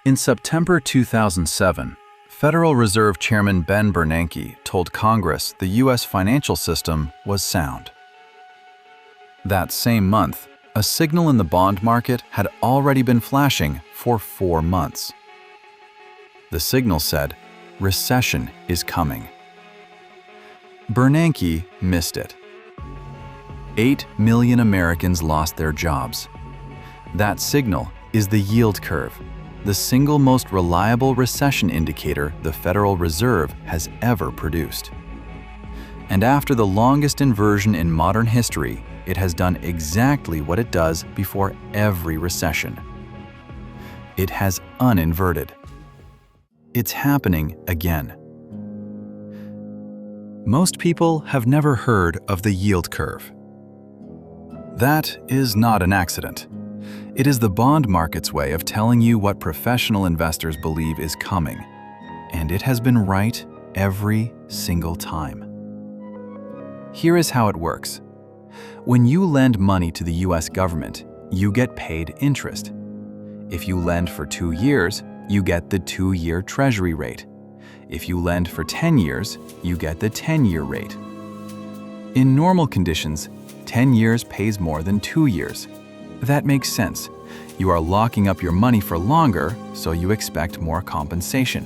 In September 2007, Federal Reserve Chairman Ben Bernanke told Congress the U.S. financial system was sound. That same month, a signal in the bond market had already been flashing for 4 months. The signal said, "Recession is coming." Bernanke missed it. 8 million Americans lost their jobs. That signal is the yield curve, the single most reliable recession indicator the Federal Reserve has ever produced. And after the longest inversion in modern history, it has done exactly what it does before every recession. It has uninverted. It's happening again. Most people have never heard of the yield curve. That is not an accident. It is the bond market's way of telling you what professional investors believe is coming, and it has been right every single time. Here is how it works. When you lend money to the US government, you get paid interest. If you lend for 2 years, you get the 2-year Treasury rate. If you lend for 10 years, you get the 10-year rate. In normal conditions, 10 years pays more than 2 years. That makes sense. You are locking up your money for longer, so you expect more compensation.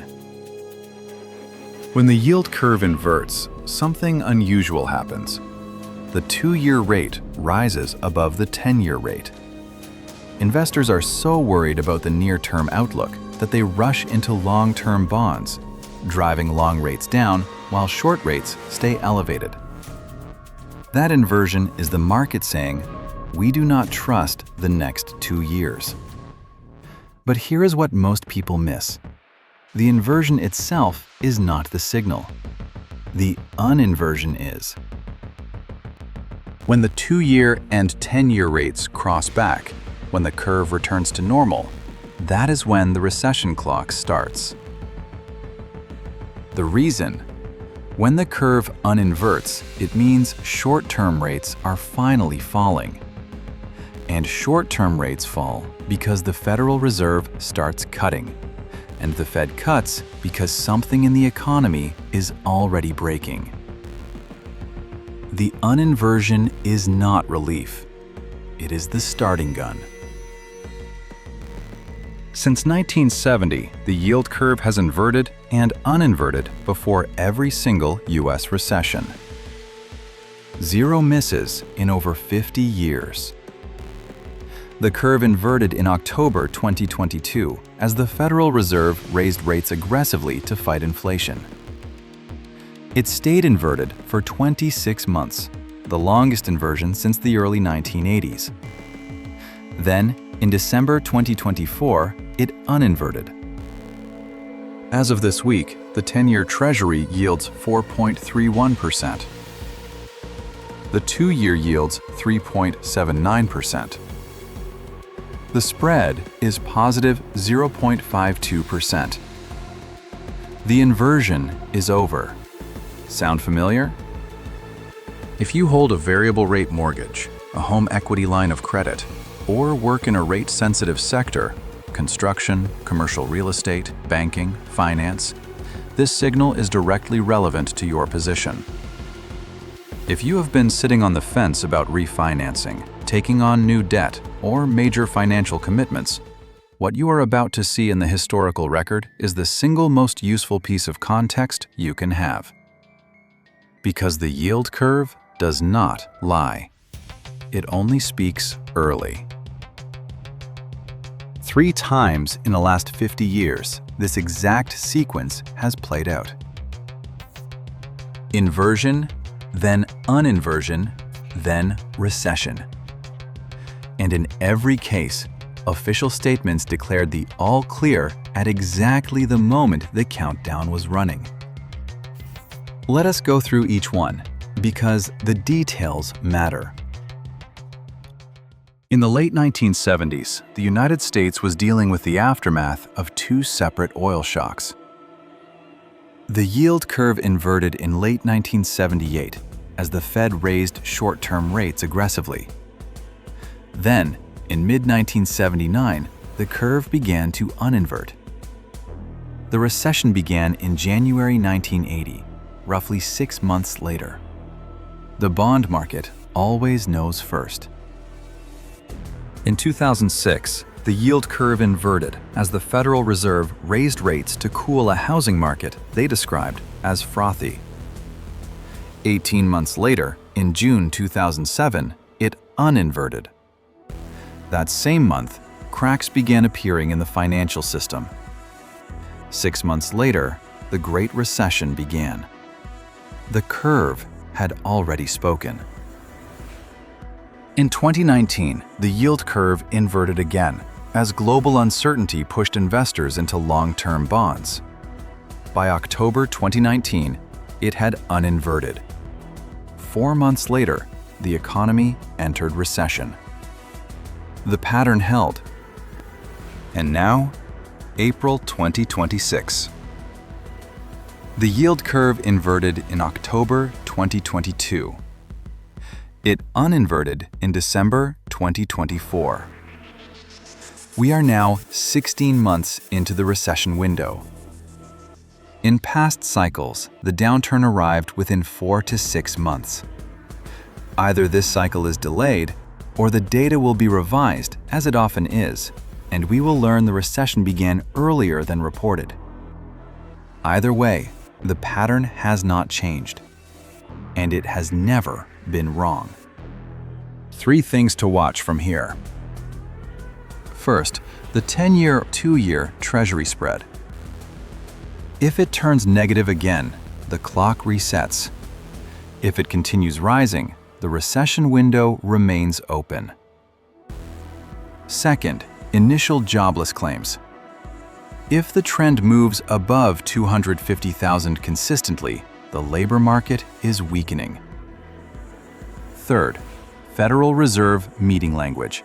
When the yield curve inverts, something unusual happens. The 2-year rate rises above the 10-year rate. Investors are so worried about the near-term outlook that they rush into long-term bonds, driving long rates down while short rates stay elevated. That inversion is the market saying, "We do not trust the next 2 years." But here is what most people miss. The inversion itself is not the signal. The uninversion is. When the 2-year and 10-year rates cross back, when the curve returns to normal, that is when the recession clock starts. The reason? When the curve uninverts, it means short-term rates are finally falling. And short-term rates fall because the Federal Reserve starts cutting, and the Fed cuts because something in the economy is already breaking. The uninversion is not relief. It is the starting gun. Since 1970, the yield curve has inverted and uninverted before every single U.S. recession. 0 misses in over 50 years. The curve inverted in October 2022 as the Federal Reserve raised rates aggressively to fight inflation. It stayed inverted for 26 months, the longest inversion since the early 1980s. Then, in December 2024, it uninverted. As of this week, the 10-year Treasury yields 4.31%. The 2-year yields 3.79%. The spread is positive 0.52%. The inversion is over. Sound familiar? If you hold a variable rate mortgage, a home equity line of credit, or work in a rate-sensitive sector, construction, commercial real estate, banking, finance, this signal is directly relevant to your position. If you have been sitting on the fence about refinancing, taking on new debt, or major financial commitments, what you are about to see in the historical record is the single most useful piece of context you can have. Because the yield curve does not lie. It only speaks early. 3 times in the last 50 years, this exact sequence has played out. Inversion, then uninversion, then recession. And in every case, official statements declared the all clear at exactly the moment the countdown was running. Let us go through each one, because the details matter. In the late 1970s, the United States was dealing with the aftermath of 2 separate oil shocks. The yield curve inverted in late 1978 as the Fed raised short-term rates aggressively. Then, in mid-1979, the curve began to uninvert The recession began in January 1980, roughly 6 months later. The bond market always knows first. In 2006, the yield curve inverted as the Federal Reserve raised rates to cool a housing market they described as frothy. 18 months later, in June 2007, it uninverted. That same month, cracks began appearing in the financial system. 6 months later, the Great Recession began. The curve had already spoken. In 2019, the yield curve inverted again as global uncertainty pushed investors into long-term bonds. By October 2019, it had uninverted. 4 months later, the economy entered recession. The pattern held. And now, April 2026. The yield curve inverted in October 2022. It uninverted in December 2024. We are now 16 months into the recession window. In past cycles, the downturn arrived within 4 to 6 months. Either this cycle is delayed, or the data will be revised, as it often is, and we will learn the recession began earlier than reported. Either way, the pattern has not changed, and it has never been wrong. 3 things to watch from here. First, the 10-year, 2-year Treasury spread. If it turns negative again, the clock resets. If it continues rising, the recession window remains open. Second, initial jobless claims. If the trend moves above 250,000 consistently, the labor market is weakening. Third, Federal Reserve meeting language.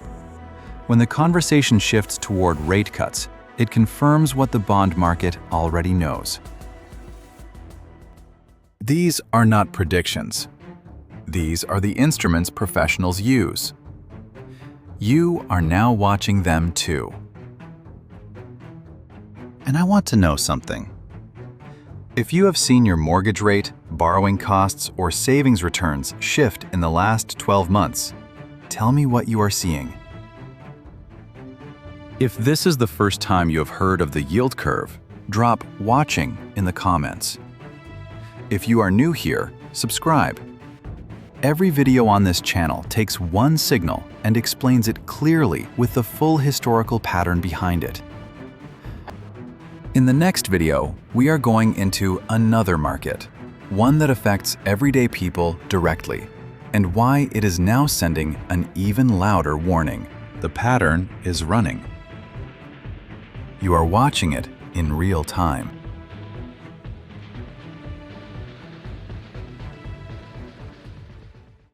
When the conversation shifts toward rate cuts, it confirms what the bond market already knows. These are not predictions. These are the instruments professionals use. You are now watching them too. And I want to know something. If you have seen your mortgage rate, borrowing costs, or savings returns shift in the last 12 months, tell me what you are seeing. If this is the first time you have heard of the yield curve, drop "watching" in the comments. If you are new here, subscribe. Every video on this channel takes one signal and explains it clearly with the full historical pattern behind it. In the next video, we are going into another market, one that affects everyday people directly, and why it is now sending an even louder warning. The pattern is running. You are watching it in real time.